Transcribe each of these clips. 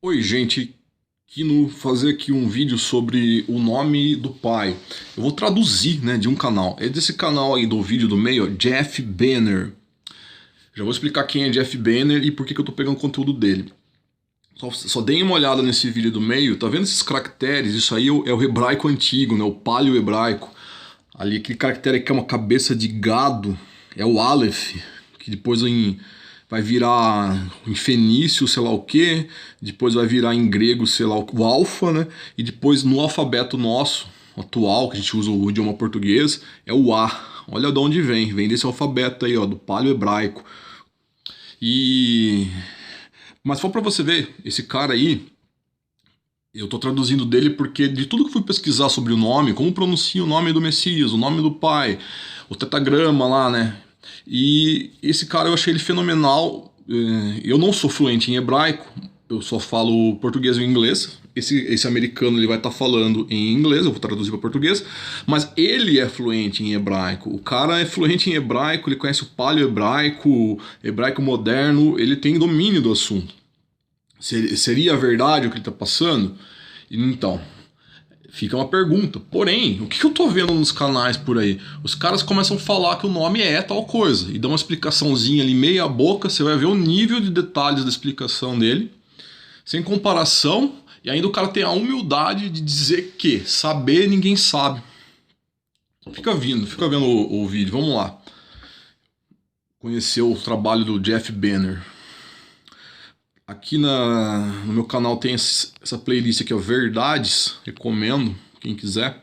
Oi, gente, fazer aqui um vídeo sobre o nome do pai. Eu vou traduzir, né, de um canal. É desse canal aí do vídeo do meio, ó, Jeff Banner. Já vou explicar quem é Jeff Banner e por que eu tô pegando conteúdo dele. Só deem uma olhada nesse vídeo do meio, tá vendo esses caracteres? Isso aí é o hebraico antigo, né, o paleo-hebraico. Ali, aquele caractere que é uma cabeça de gado, é o Aleph, que depois vai virar em fenício, sei lá o que, depois vai virar em grego, sei lá o alfa, né? E depois no alfabeto nosso, atual, que a gente usa o idioma português, é o A. Olha de onde vem desse alfabeto aí, ó, do paleo-hebraico. E... Mas só pra você ver, esse cara aí, eu tô traduzindo dele porque de tudo que fui pesquisar sobre o nome, como pronuncia o nome do Messias, o nome do pai, o tetagrama lá, né? E esse cara eu achei ele fenomenal. Eu não sou fluente em hebraico, eu só falo português e inglês. Esse americano ele vai estar falando em inglês, eu vou traduzir para português, mas ele é fluente em hebraico. O cara é fluente em hebraico, ele conhece o paleo-hebraico, hebraico moderno, ele tem domínio do assunto. Seria verdade o que ele está passando? Então, fica uma pergunta. Porém, o que eu tô vendo nos canais por aí? Os caras começam a falar que o nome é tal coisa e dão uma explicaçãozinha ali meia boca, você vai ver o nível de detalhes da explicação dele, sem comparação, e ainda o cara tem a humildade de dizer que saber ninguém sabe. Fica vendo o vídeo, vamos lá. Conhecer o trabalho do Jeff Banner. Aqui no meu canal tem essa playlist aqui, ó, Verdades, recomendo, quem quiser.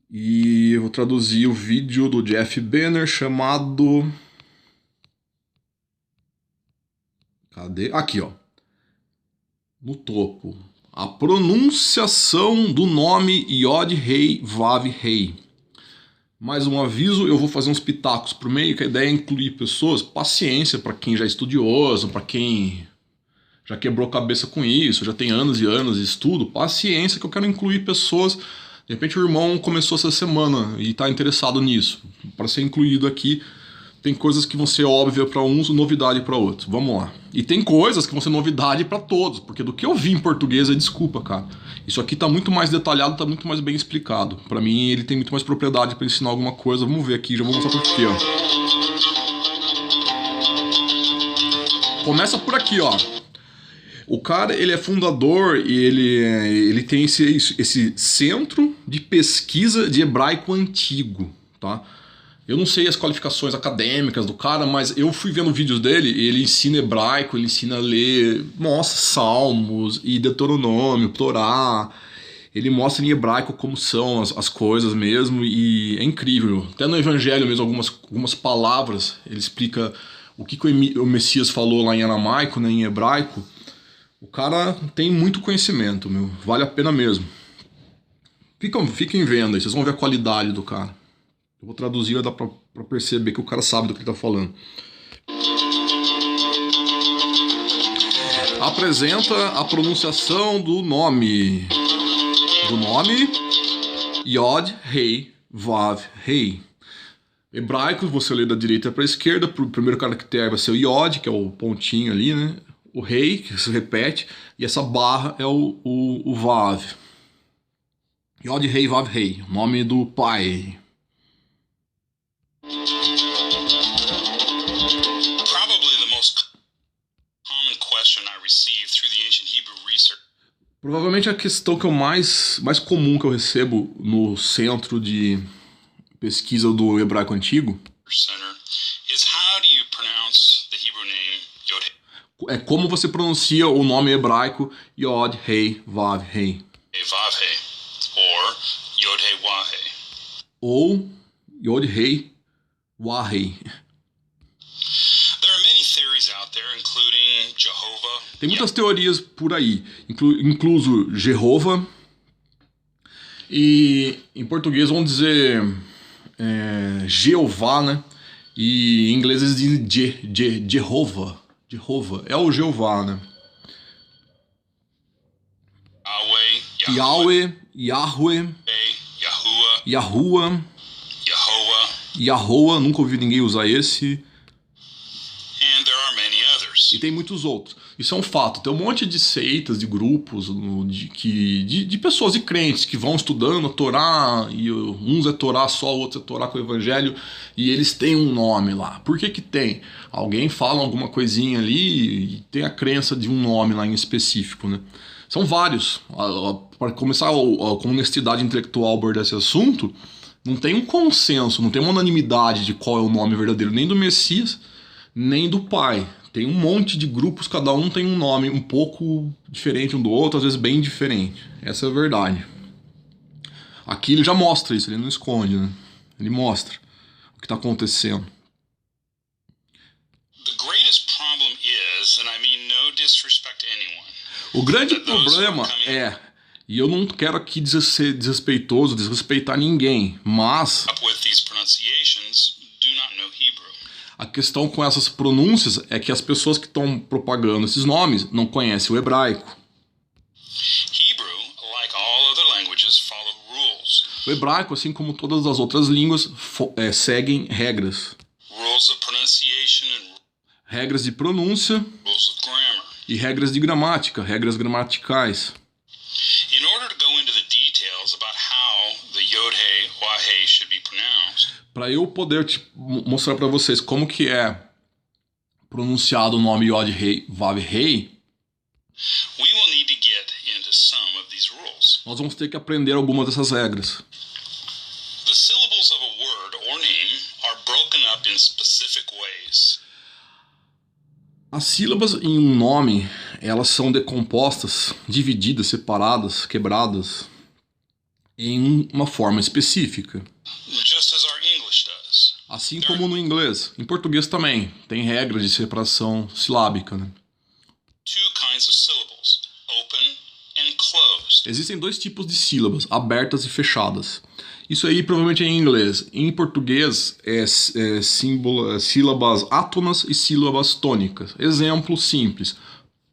E eu vou traduzir o vídeo do Jeff Banner chamado... Cadê? Aqui, ó. No topo. A pronunciação do nome Yod Rei Vav Rei. Mais um aviso, eu vou fazer uns pitacos pro meio, que a ideia é incluir pessoas, paciência para quem já é estudioso, para quem já quebrou cabeça com isso, já tem anos e anos de estudo, paciência que eu quero incluir pessoas. De repente o irmão começou essa semana e está interessado nisso. Para ser incluído aqui, tem coisas que vão ser óbvias para uns, novidade para outros. Vamos lá. E tem coisas que vão ser novidade para todos, porque do que eu vi em português é desculpa, cara. Isso aqui tá muito mais detalhado, tá muito mais bem explicado. Para mim, ele tem muito mais propriedade para ensinar alguma coisa. Vamos ver aqui, já vou mostrar por quê, ó. Começa por aqui, ó. O cara, ele é fundador e ele tem esse centro de pesquisa de hebraico antigo, tá? Eu não sei as qualificações acadêmicas do cara, mas eu fui vendo vídeos dele e ele ensina hebraico, ele ensina a ler, nossa, Salmos e Deuteronômio, Torá. Ele mostra em hebraico como são as coisas mesmo e é incrível. Até no Evangelho mesmo, algumas palavras, ele explica o que o Messias falou lá em aramaico, né, em hebraico. O cara tem muito conhecimento, meu. Vale a pena mesmo. Fiquem vendo aí, vocês vão ver a qualidade do cara. Eu vou traduzir e dá pra perceber que o cara sabe do que ele tá falando. Apresenta a pronunciação do nome. Yod, Rei, Vav, Rei. Hebraico, você lê da direita para a esquerda. O primeiro caractere vai ser o Yod, que é o pontinho ali, né? O Rei, que se repete. E essa barra é o Vav. Yod, Rei, Vav, Rei. Nome do pai. Provavelmente a questão que mais comum que eu recebo no centro de pesquisa do hebraico antigo é como você pronuncia o nome hebraico Yod, Rei, Vav, Rei. Ou Yod, Rei, Wah, Rei. Tem muitas teorias por aí, incluso Jeová, e em português vão dizer Jeová, né? E em inglês eles dizem Jehovah. Jehovah é o Jeová, né? Yahweh, Yahweh, Yahuwah, Yahoah, nunca ouvi ninguém usar esse. E tem muitos outros. Isso é um fato. Tem um monte de seitas, de grupos, de pessoas e crentes que vão estudando a Torá, e uns é Torá só, outros é Torá com o Evangelho, e eles têm um nome lá. Por que que tem? Alguém fala alguma coisinha ali e tem a crença de um nome lá em específico, né? São vários. Para começar com honestidade intelectual abordar esse assunto, não tem um consenso, não tem uma unanimidade de qual é o nome verdadeiro, nem do Messias, nem do Pai. Tem um monte de grupos, cada um tem um nome um pouco diferente um do outro, às vezes bem diferente. Essa é a verdade. Aqui ele já mostra isso, ele não esconde, né? Ele mostra o que está acontecendo. O grande problema é, e eu não quero aqui ser desrespeitoso, desrespeitar ninguém, mas a questão com essas pronúncias é que as pessoas que estão propagando esses nomes não conhecem o hebraico. O hebraico, assim como todas as outras línguas, seguem regras. Regras de pronúncia e regras de gramática, regras gramaticais. Para eu poder mostrar para vocês como que é pronunciado o nome Yod Hei Vav Hei, nós vamos ter que aprender algumas dessas regras. As sílabas em um nome, elas são decompostas, divididas, separadas, quebradas em uma forma específica. Assim como no inglês. Em português também tem regras de separação silábica, né? Existem dois tipos de sílabas, abertas e fechadas. Isso aí provavelmente é em inglês. Em português sílabas átonas e sílabas tônicas. Exemplo simples.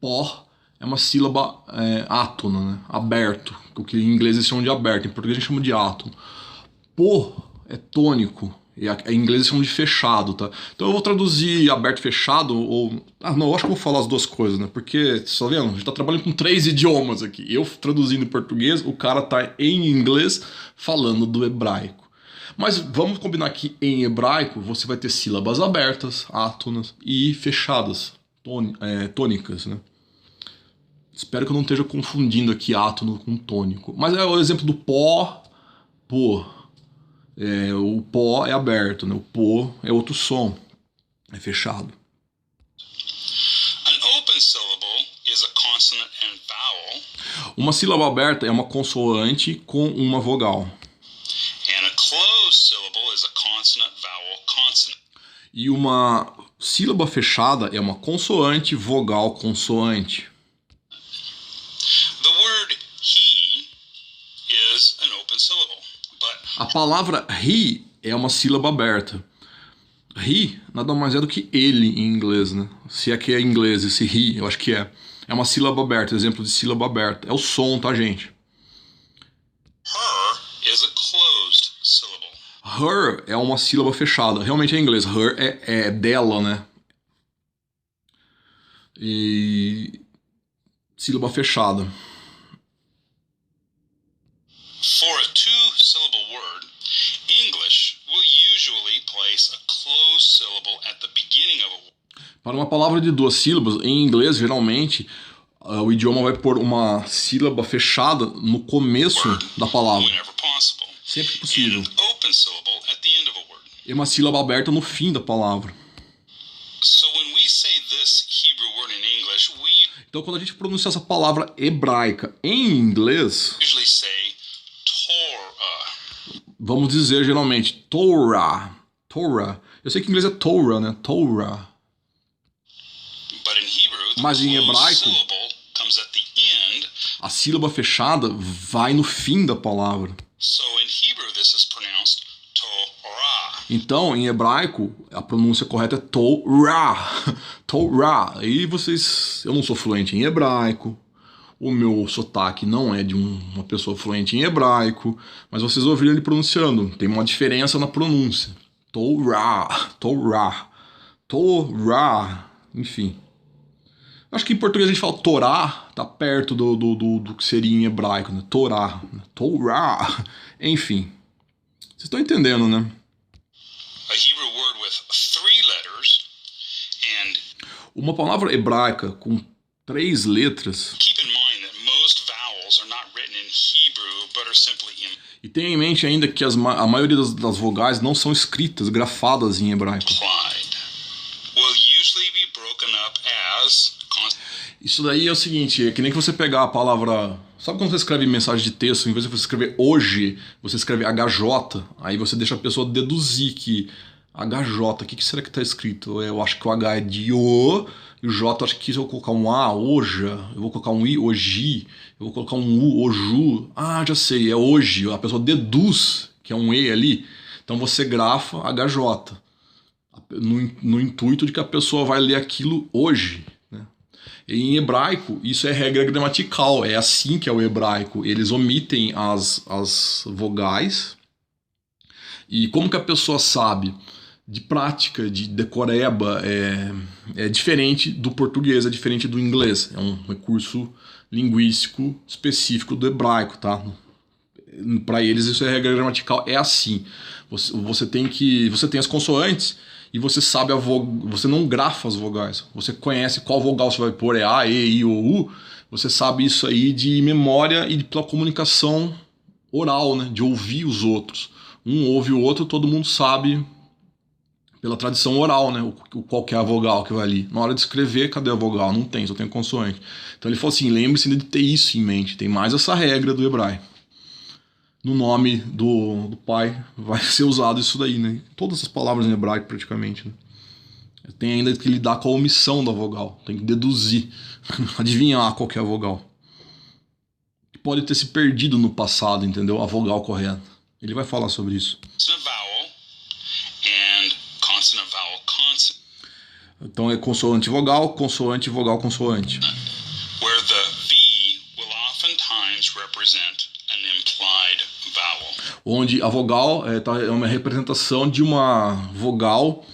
Pó é uma sílaba átona, né? Aberto. O que em inglês eles chamam de aberto, em português a gente chama de átono. Pô é tônico. E em inglês eles chamam de fechado, tá? Então eu vou traduzir aberto e fechado, ou... não, eu acho que eu vou falar as duas coisas, né? Porque, você tá vendo? A gente tá trabalhando com 3 idiomas aqui. Eu traduzindo em português, o cara tá em inglês falando do hebraico. Mas vamos combinar que em hebraico você vai ter sílabas abertas, átonas, e fechadas, tônicas, né? Espero que eu não esteja confundindo aqui átono com tônico. Mas é o exemplo do pó, pô. O pó é aberto, né? O pô é outro som, é fechado. Uma sílaba aberta é uma consoante com uma vogal. E uma sílaba fechada é uma consoante, vogal, consoante. A palavra he é uma sílaba aberta. He nada mais é do que ele em inglês, né? Se é que é em inglês esse he, eu acho que é. É uma sílaba aberta, exemplo de sílaba aberta. É o som, tá, gente? Her é uma sílaba fechada. Realmente é em inglês. Her é dela, né? E sílaba fechada. For a two-syllable word, English will usually place a closed syllable at the beginning of a word. Para uma palavra de 2 sílabas, em inglês, geralmente, o idioma vai pôr uma sílaba fechada no começo da palavra. Sempre que possível. E uma sílaba aberta no fim da palavra. Então, quando a gente pronuncia essa palavra hebraica em inglês, vamos dizer geralmente Torah. Torah. Eu sei que em inglês é Torah, né? Torah. Mas em hebraico, a sílaba fechada vai no fim da palavra. Então, em hebraico, a pronúncia correta é Torah. Torah. Aí vocês... Eu não sou fluente em hebraico. O meu sotaque não é de uma pessoa fluente em hebraico. Mas vocês ouviram ele pronunciando. Tem uma diferença na pronúncia. Torah. Torah. Torah. Enfim. Acho que em português a gente fala Torá, tá perto do que seria em hebraico, né? Torá, né? Torá. Enfim, vocês estão entendendo, né? A Hebrew word with 3 letters and Uma palavra hebraica com 3 letras. keep in mind that most vowels are not written in Hebrew but are simply E tenha em mente ainda que a maioria das vogais não são escritas, grafadas em hebraico. implied. Will usually be broken up as Isso daí é o seguinte, é que nem que você pegar a palavra... Sabe quando você escreve mensagem de texto, em vez de você escrever hoje, você escreve HJ, aí você deixa a pessoa deduzir que HJ, o que será que está escrito? Eu acho que o H é de O, e o J acho que se eu colocar um A, hoja, eu vou colocar um I, hoje, eu vou colocar um U, hoju, ah, já sei, é hoje, a pessoa deduz que é um E ali, então você grafa HJ, no intuito de que a pessoa vai ler aquilo hoje. Em hebraico, isso é regra gramatical, é assim que é o hebraico. Eles omitem as vogais. E como que a pessoa sabe? De prática, de decoreba, é diferente do português, é diferente do inglês. É um recurso linguístico específico do hebraico, tá? Para eles isso é regra gramatical, é assim. Você tem as consoantes e você sabe você não grafa as vogais. Você conhece qual vogal você vai pôr, é A, E, I ou U. Você sabe isso aí de memória e pela comunicação oral, né? De ouvir os outros. Um ouve o outro, todo mundo sabe pela tradição oral, né? Qual que é a vogal que vai ali. Na hora de escrever, cadê a vogal? Não tem, só tem consoante. Então ele falou assim, lembre-se de ter isso em mente. Tem mais essa regra do hebraico. No nome do pai vai ser usado isso daí, né? Todas as palavras em hebraico praticamente, né? Tem ainda que lidar com a omissão da vogal. Tem que deduzir, adivinhar qual que é a vogal. Pode ter se perdido no passado, entendeu? A vogal correta. Ele vai falar sobre isso. vowel and consonant vowel consonant. Então é consoante vogal, consoante vogal, consoante. Where the V will oftentimes represent an implied vowel. Onde a vogal é uma representação de uma vogal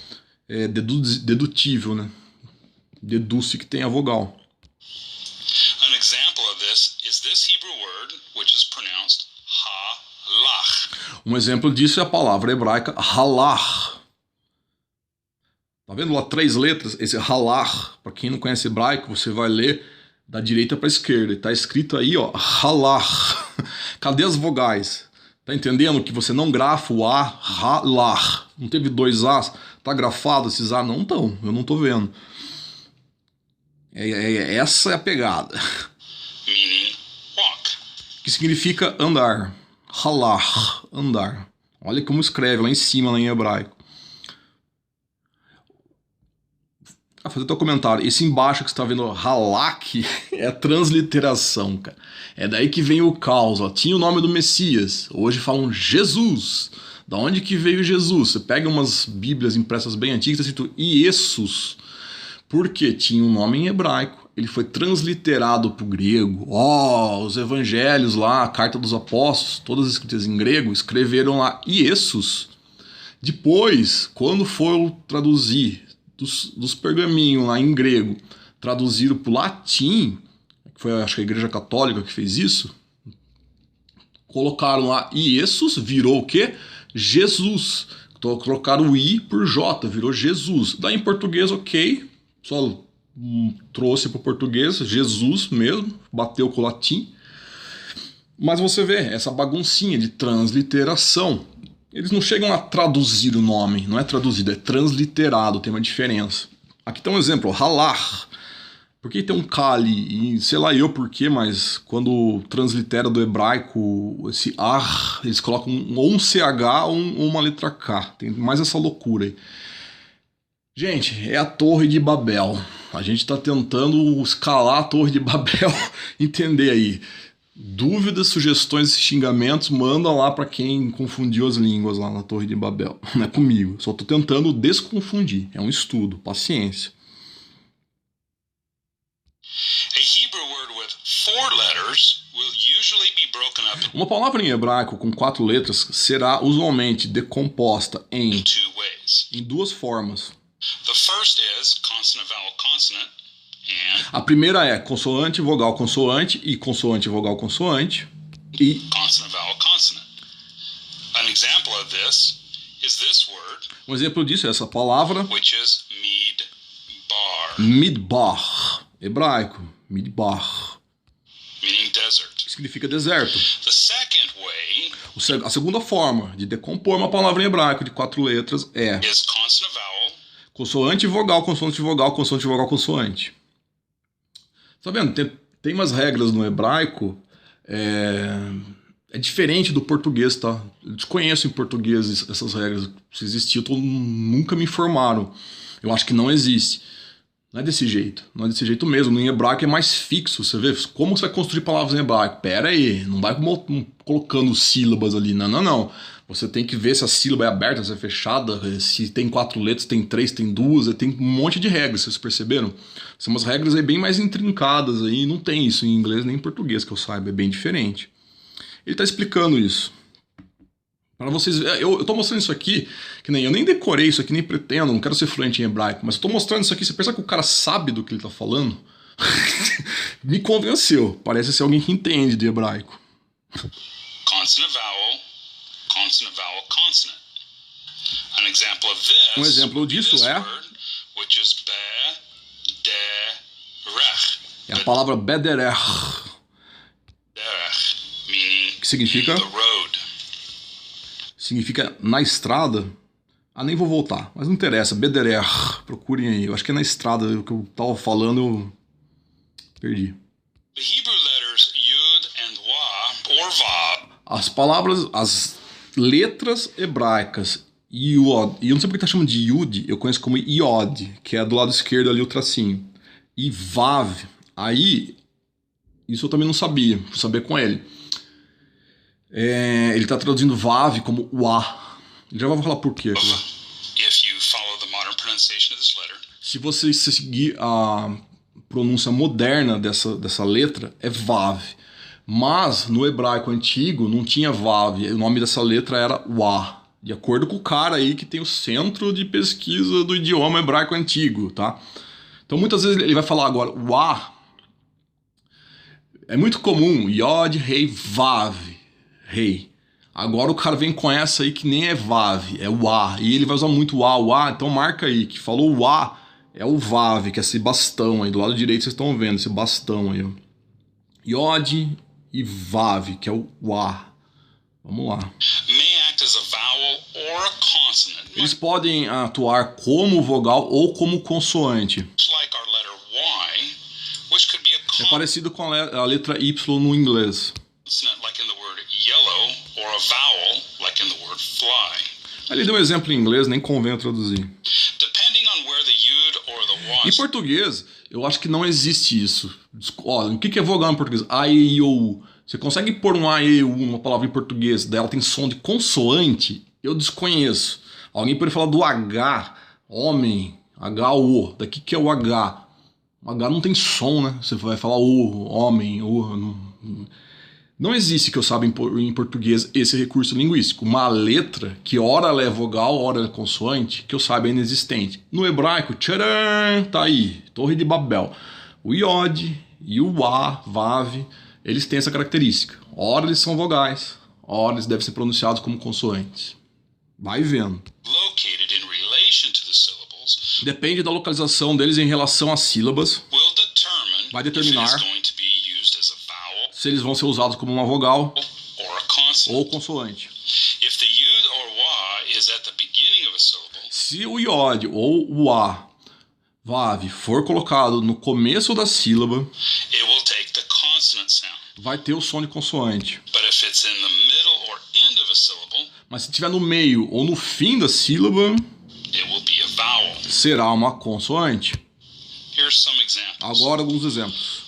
dedutível, né? Deduz-se que tem a vogal. An example of this is this Hebrew word, which is pronounced halach. Um exemplo disso é a palavra hebraica halach. Tá vendo lá 3 letras? Esse halach, para quem não conhece hebraico, você vai ler da direita para a esquerda. Tá escrito aí, ó, halach. Cadê as vogais? Tá entendendo que você não grafa o A, halach. Não teve 2 As? Tá grafado esses A? Não estão, eu não tô vendo. Essa é a pegada. Meaning walk. Que significa andar. Halach, andar. Olha como escreve lá em cima, lá em hebraico. Fazer teu comentário. Esse embaixo que você está vendo, halak, é a transliteração, cara. É daí que vem o caos. Ó. Tinha o nome do Messias. Hoje falam Jesus. Da onde que veio Jesus? Você pega umas bíblias impressas bem antigas, está escrito Iesus. Porque tinha um nome em hebraico. Ele foi transliterado para o grego. Os evangelhos lá, a carta dos apóstolos, todas escritas em grego, escreveram lá Iesus. Depois, quando foram traduzir dos pergaminhos lá em grego, traduziram para o latim, que foi acho que a Igreja Católica que fez isso, colocaram lá Iesus, virou o quê? Jesus. Então, colocaram o I por J, virou Jesus. Daí em português, ok, só trouxe para o português, Jesus mesmo, bateu com o latim. Mas você vê essa baguncinha de transliteração. Eles não chegam a traduzir o nome, não é traduzido, é transliterado, tem uma diferença. Aqui tem um exemplo, halach. Por que tem um K ali? E sei lá eu por quê, mas quando translitera do hebraico esse ar, eles colocam ou um CH ou uma letra K. Tem mais essa loucura aí. Gente, é a Torre de Babel. A gente está tentando escalar a Torre de Babel, entender aí. Dúvidas, sugestões e xingamentos, manda lá para quem confundiu as línguas lá na Torre de Babel. Não é comigo, só tô tentando desconfundir. É um estudo, paciência. A Hebrew word with 4 letters will usually be broken up Uma palavra em hebraico com 4 letras será usualmente decomposta in 2 ways. em 2 formas. The first is consonant vowel consonant and A primeira é consoante, vogal, consoante e consoante, vogal, consoante. E consonant, vowel, consonant. An example of this is this word, um exemplo disso é essa palavra which is midbar, midbar, hebraico, midbar, meaning desert. que significa deserto. The second way A segunda forma de decompor uma palavra em hebraico de 4 letras é is consonant, vowel, consoante, vogal, consoante, vogal, consoante, vogal, consoante. Tá vendo? Tem umas regras no hebraico, é diferente do português, tá? Eu desconheço em português essas regras. Se existir, nunca me informaram. Eu acho que não existe. Não é desse jeito. Não é desse jeito mesmo. Em hebraico é mais fixo. Você vê como você vai construir palavras em hebraico. Pera aí, não vai colocando sílabas ali. Não, não, não. Você tem que ver se a sílaba é aberta, se é fechada, se tem 4 letras, tem 3, tem 2, tem um monte de regras, vocês perceberam? São umas regras aí bem mais intrincadas aí, não tem isso em inglês nem em português que eu saiba, é bem diferente. Ele está explicando isso. Para vocês, eu tô mostrando isso aqui, que nem eu nem decorei isso aqui, nem pretendo, não quero ser fluente em hebraico, mas eu tô mostrando isso aqui, você percebe que o cara sabe do que ele tá falando? Me convenceu, parece ser alguém que entende de hebraico. consonant, vowel, consonant, vowel, consonant. An example of this Um exemplo disso this é word, which is be-de-rech. a palavra bederer, Derech, meaning que significa the road. na estrada. Ah, nem vou voltar, mas não interessa, bederer, procurem aí, eu acho que é na estrada, o que eu tava falando eu perdi. The Hebrew letters yud and wa, or vav, As palavras, as letras hebraicas, iod, e eu não sei porque tá chamando de yud, eu conheço como iod, que é do lado esquerdo ali o tracinho, e vav, aí, isso eu também não sabia, fui saber com ele. Ele tá traduzindo vav como wa, já vou falar por quê. if you follow the modern pronunciation of this letter. Se você seguir a pronúncia moderna dessa letra, é vav. Mas no hebraico antigo não tinha vav, o nome dessa letra era wa. De acordo com o cara aí que tem o centro de pesquisa do idioma hebraico antigo, tá? Então muitas vezes ele vai falar agora wa. É muito comum, yod, rei, vav, rei. Agora o cara vem com essa aí que nem é vav, é wa. E ele vai usar muito wa, então marca aí que falou wa, é o vav, que é esse bastão aí, do lado direito vocês estão vendo, esse bastão aí, ó. Yod e vav, que é o wa. Vamos lá. May act as a vowel or a consonant, Eles podem atuar como vogal ou como consoante. much like our letter Y, which could be a É parecido com a letra Y no inglês. consonant like in the word yellow or a vowel like in the word fly. Ele deu um exemplo em inglês, nem convém eu traduzir. Depending on where the yud or the wa Em português, eu acho que não existe isso. Ó, o que é vogal em português? A, E, I, O, U. Você consegue pôr um A, E, I, O, U numa palavra em português, daí ela tem som de consoante? Eu desconheço. Alguém pode falar do H, homem, H-O. Daqui que é o H? O H não tem som, né? Você vai falar O, homem, O. Não existe, que eu saiba, em português esse recurso linguístico. Uma letra que ora ela é vogal, ora ela é consoante, que eu saiba é inexistente. No hebraico, tcharam, tá aí, Torre de Babel. O iod e o wa, vav, eles têm essa característica. Ora eles são vogais, ora eles devem ser pronunciados como consoantes. Vai vendo. located in relation to the syllables Depende da localização deles em relação às sílabas, will vai determine if it determinar is going to be used as a vowel se eles vão ser usados como uma vogal or a consonant. ou consoante. If the yud or wa is at the beginning of a syllable, Se o iod ou o a, vav, for colocado no começo da sílaba, it will take the consonant sound. vai ter o som de consoante. But if it's in the middle or end of a syllable, Mas se estiver no meio ou no fim da sílaba, it will be a vowel. será uma consoante. Here's some examples. Agora alguns exemplos.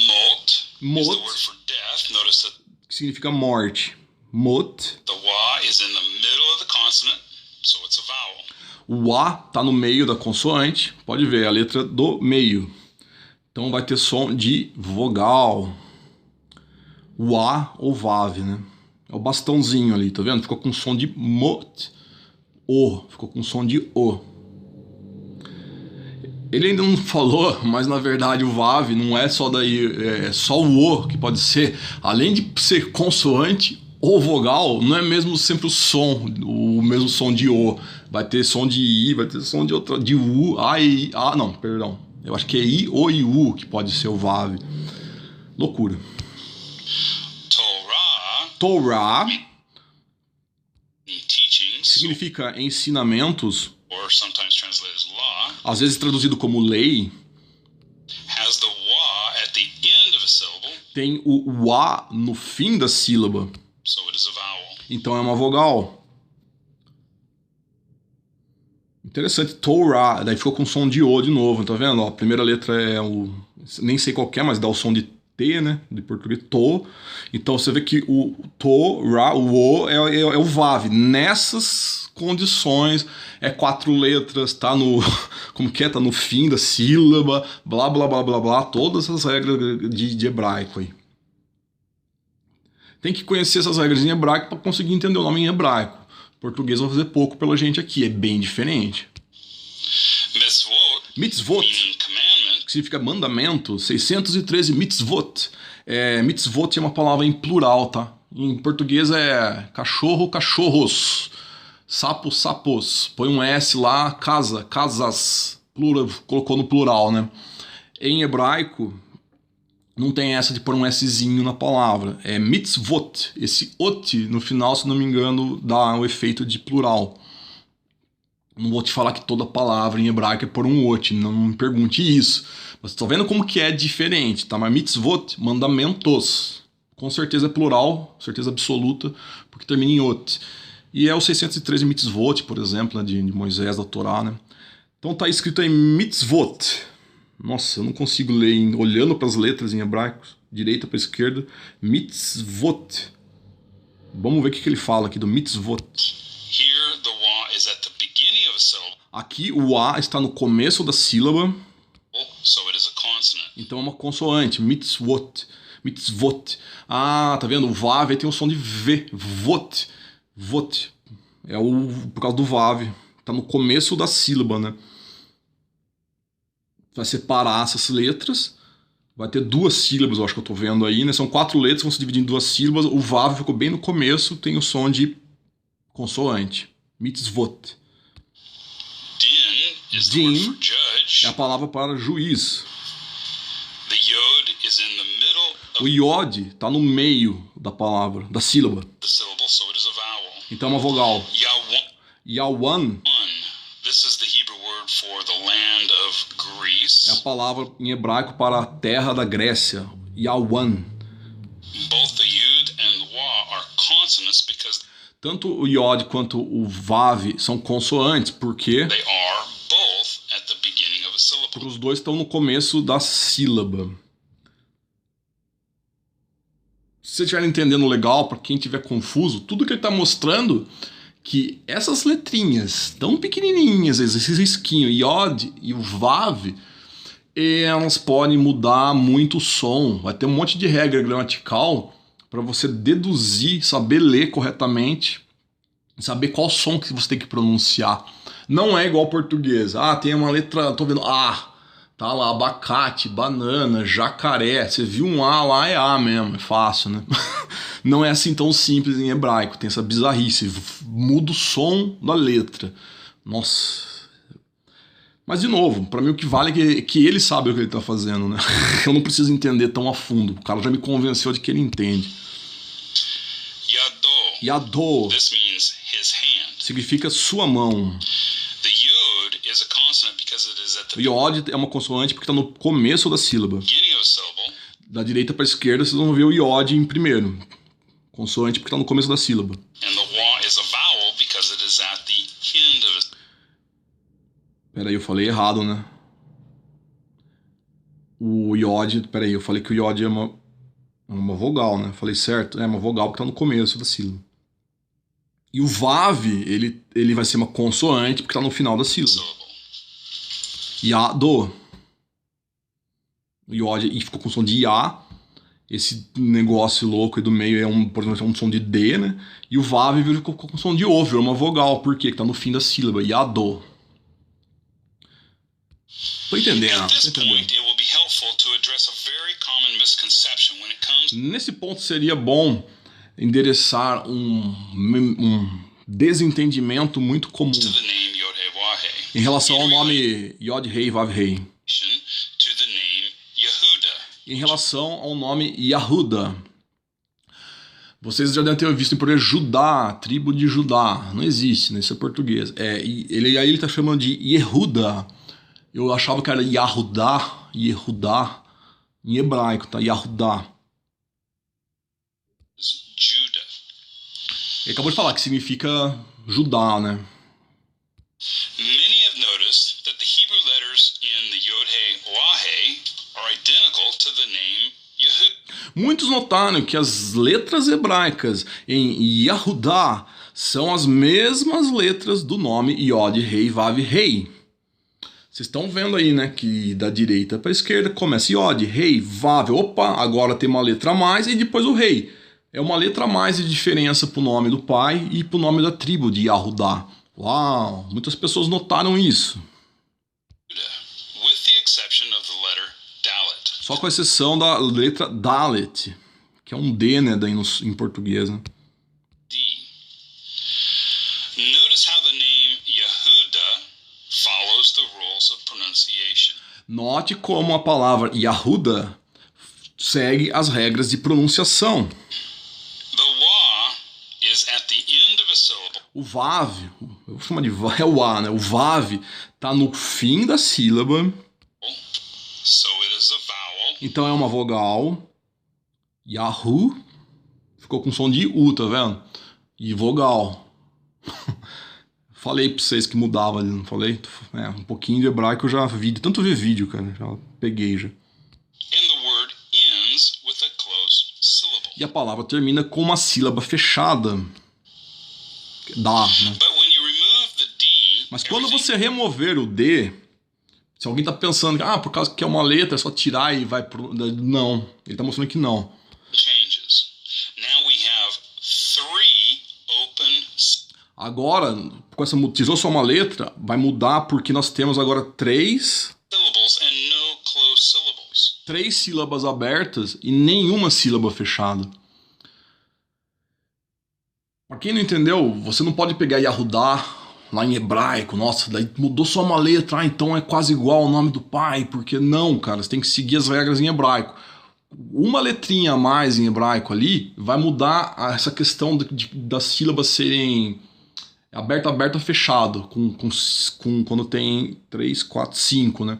Mot is the Mot. word for death. Notice that Que significa morte. Mot. the wa is in the middle of the consonant, so it's a vowel. O a está no meio da consoante. Pode ver, a letra do meio. Então vai ter som de vogal. O a ou vav, né? É o bastãozinho ali, tá vendo? Ficou com som de mot. O. Ficou com som de o. Ele ainda não falou, mas na verdade o VAV não é só daí, é só o O que pode ser. Além de ser consoante ou vogal, não é mesmo sempre o mesmo som de O. Vai ter som de I, vai ter som de outra, de U, A e I. Ah, não, perdão. Eu acho que é I, O e U que pode ser o VAV. Loucura. Torah teachings, significa ensinamentos, or sometimes translated as law, às vezes traduzido como lei. has the wa at the end of a syllable, Tem o A no fim da sílaba, so it is a vowel. então é uma vogal. Interessante, Torah, daí ficou com som de O de novo, tá vendo? Ó, a primeira letra é o... nem sei qual que é, mas dá o som de T, né? De português, To. Então você vê que o Torah, o O, é o VAV. Nessas condições, é 4 letras, tá no... como que é? Tá no fim da sílaba, blá, blá, blá, blá, blá. Todas essas regras de hebraico aí. Tem que conhecer essas regras em hebraico para conseguir entender o nome em hebraico. Português vai fazer pouco pela gente aqui, é bem diferente. Mitzvot, que significa mandamento, 613 mitzvot. Mitzvot é uma palavra em plural, tá? Em português é cachorro, cachorros, sapo, sapos. Põe um S lá, casa, casas, plural, colocou no plural, né? Em hebraico, não tem essa de pôr um Szinho na palavra. É mitzvot. Esse ot, no final, se não me engano, dá o efeito de plural. Não vou te falar que toda palavra em hebraico é por um ot, não me pergunte isso. Mas estou vendo como que é diferente, tá? Mas mitzvot, mandamentos. Com certeza é plural, certeza absoluta, porque termina em ot. E é o 613 mitzvot, por exemplo, né, de Moisés, da Torá, né? Então tá escrito aí mitzvot. Nossa, eu não consigo ler olhando para as letras em hebraico, direita para esquerda. Mitzvot. Vamos ver o que ele fala aqui do mitzvot. Here the wa is at the beginning of a syllable. Aqui o A está no começo da sílaba. So it is a consonant. Então é uma consoante. Mitzvot. Mitzvot. Ah, tá vendo? O Vav tem um som de V. Vot. Vot. É por causa do Vav. Tá no começo da sílaba, né? Vai separar essas letras, vai ter 2 sílabas, eu acho que eu tô vendo aí, né? São 4 letras, vão se dividir em 2 sílabas. O Vav ficou bem no começo, tem o som de consoante. Mitzvot. Din is the Din word for judge. é a palavra para juiz. The yod is in the middle of O iod tá no meio da palavra, da sílaba. the syllable, so it is a vowel. Então é uma vogal. Yawan This is the Hebrew word for the land of Greece. é a palavra em hebraico para a terra da Grécia. Yawan. Both the yud and the wa are consonants because Tanto o iod quanto o vav são consoantes, porque they are both at the beginning of a syllable. os dois estão no começo da sílaba. Se você estiver entendendo legal, para quem estiver confuso, tudo que ele está mostrando que essas letrinhas tão pequenininhas, esse risquinho, iod e o vav, elas podem mudar muito o som. Vai ter um monte de regra gramatical para você deduzir, saber ler corretamente, saber qual som que você tem que pronunciar. Não é igual ao português. Ah, tem uma letra, tô vendo A, tá lá, abacate, banana, jacaré. Você viu um A lá, é A mesmo, é fácil, né? Não é assim tão simples em hebraico, tem essa bizarrice, muda o som da letra. Nossa. Mas de novo, pra mim o que vale é que ele sabe o que ele tá fazendo, né? Eu não preciso entender tão a fundo, o cara já me convenceu de que ele entende. Yado. Yado This means his hand. significa sua mão. The yud is a consonant because it is at O the iod é uma consoante porque tá no começo da sílaba. beginning of a syllable. Da direita para esquerda vocês vão ver o iod em primeiro. Consoante porque tá no começo da sílaba. And the wa is a vowel because it is at the end of a Peraí, eu falei errado, né? O iod... Peraí, eu falei que o iod é uma vogal, né? Falei certo? É uma vogal porque tá no começo da sílaba. E o vav, ele vai ser uma consoante porque tá no final da sílaba. syllable. Yado. O iod e ficou com som de Ya. Esse negócio louco aí do meio por exemplo, é um som de D, né? E o vav ficou com som de O, virou uma vogal. Por quê? Que tá no fim da sílaba. Yado. Tô entendendo, At this tô entendendo. point, it will be helpful to address a very common misconception when it comes Nesse ponto seria bom endereçar um desentendimento muito comum to the name Yod-Heh-Wah-Heh em relação ao nome Yod-Hei Vav-Hei, to the name Yehuda. em relação ao nome Yahuda. Vocês já devem ter visto em português Judá, tribo de Judá. Não existe, né? Isso é português. Aí ele tá chamando de Yehuda. Eu achava que era Yahudá, Yehudá, em hebraico, tá? Yahudá. Judah. Ele acabou de falar que significa Judá, né? Many have noticed that the Hebrew letters in the Yod-Heh-Wah-Heh are identical to the name Yehuda. Muitos notaram que as letras hebraicas em Yahudá são as mesmas letras do nome Yod-Hei Vav-Hei. Vocês estão vendo aí, né, que da direita para a esquerda começa Yod, Rei, Vav. Opa, agora tem uma letra a mais e depois o Rei. É uma letra a mais de diferença para o nome do pai e para o nome da tribo de Yahudá. Uau, muitas pessoas notaram isso. With the exception of the letter Dalet. Só com exceção da letra Dalet, que é um D, né, daí em português, né? D. Notice how the name Yehuda follows the rules of pronunciation. Note como a palavra Yahuda segue as regras de pronunciação. The Wah is at the end of a syllable. O Vav, eu vou chamar de Vav, é o A, né? O Vav tá no fim da sílaba, So it is a vowel. então é uma vogal. Yahu ficou com som de U, tá vendo? E vogal. Falei pra vocês que mudava ali, não falei? Um pouquinho de hebraico eu já vi, de tanto ver vídeo, cara, já peguei já. And the word ends with a closed syllable. E a palavra termina com uma sílaba fechada. Dá, né? But when you remove the D, Mas quando everything você remover o D, se alguém tá pensando que, por causa que é uma letra, é só tirar e vai pro... Não, ele tá mostrando que não. changes. Now we have 3 open Agora, com essa tirou só uma letra, vai mudar porque nós temos agora três syllables and no closed syllables. sílabas abertas e nenhuma sílaba fechada. Pra quem não entendeu, você não pode pegar Yahudá lá em hebraico, nossa, daí mudou só uma letra, então é quase igual ao nome do pai, porque não, cara, você tem que seguir as regras em hebraico. Uma letrinha a mais em hebraico ali vai mudar essa questão das sílabas serem aberto, fechado, quando tem 3, 4, 5, né?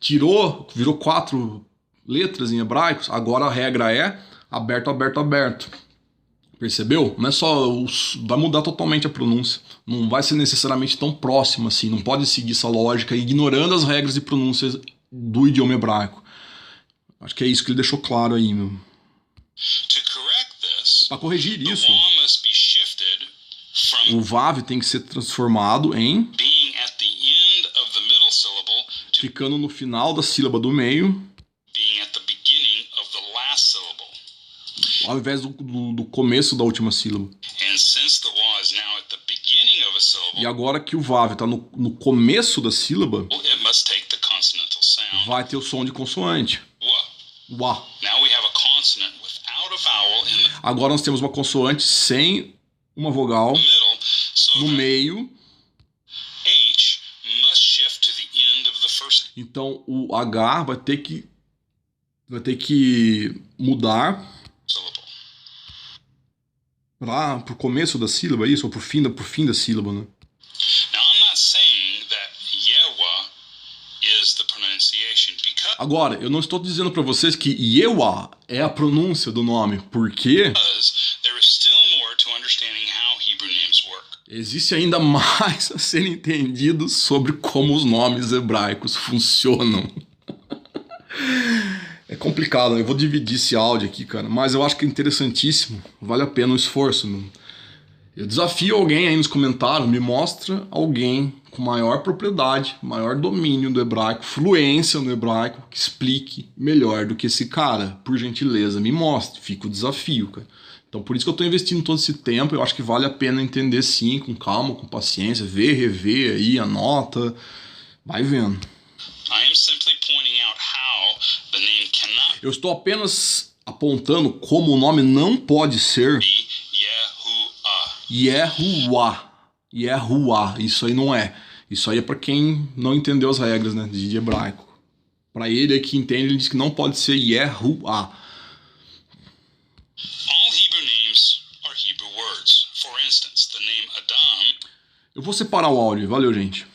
Tirou, virou 4 letras em hebraico, agora a regra é aberto. Percebeu? Não é só. Vai mudar totalmente a pronúncia. Não vai ser necessariamente tão próximo assim. Não pode seguir essa lógica ignorando as regras de pronúncia do idioma hebraico. Acho que é isso que ele deixou claro aí, meu. To correct this, Para corrigir the isso, Wah must be shifted from o Vav tem que ser transformado em being at the end of the middle syllable to ficando no final da sílaba do meio, being at the beginning of the last syllable. ao invés do começo da última sílaba. And since the Wah is now at the beginning of a E syllable, agora que o Vav está no começo da sílaba, it must take the consonantal sound. vai ter o som de consoante. Wah. Uá. Now we have a consonant without a vowel in the Agora nós temos uma consoante sem uma vogal middle, so no that meio. H must shift to the end of the first. Então o H vai ter que mudar Syllable. para o começo da sílaba, isso, ou pro fim da sílaba, né? Now I'm not saying that Yewa is the pronunciation because Agora, eu não estou dizendo para vocês que Yewa é a pronúncia do nome, porque there is still more to understanding how Hebrew names work. existe ainda mais a ser entendido sobre como os nomes hebraicos funcionam. É complicado, eu vou dividir esse áudio aqui, cara, mas eu acho que é interessantíssimo, vale a pena o esforço, meu. Eu desafio alguém aí nos comentários, me mostra alguém com maior propriedade, maior domínio do hebraico, fluência no hebraico, que explique melhor do que esse cara. Por gentileza, me mostre, fica o desafio, cara. Então por isso que eu tô investindo todo esse tempo, eu acho que vale a pena entender sim, com calma, com paciência, ver, rever aí, anota, vai vendo. I am simply pointing out how the name cannot Eu estou apenas apontando como o nome não pode ser be Yahuwah. Yahuwah. Isso aí não é. Isso aí é para quem não entendeu as regras, né, de hebraico. Para ele que entende, ele diz que não pode ser Yahuwah. All Hebrew names are Hebrew words. For instance, the name Adam Eu vou separar o áudio. Valeu, gente.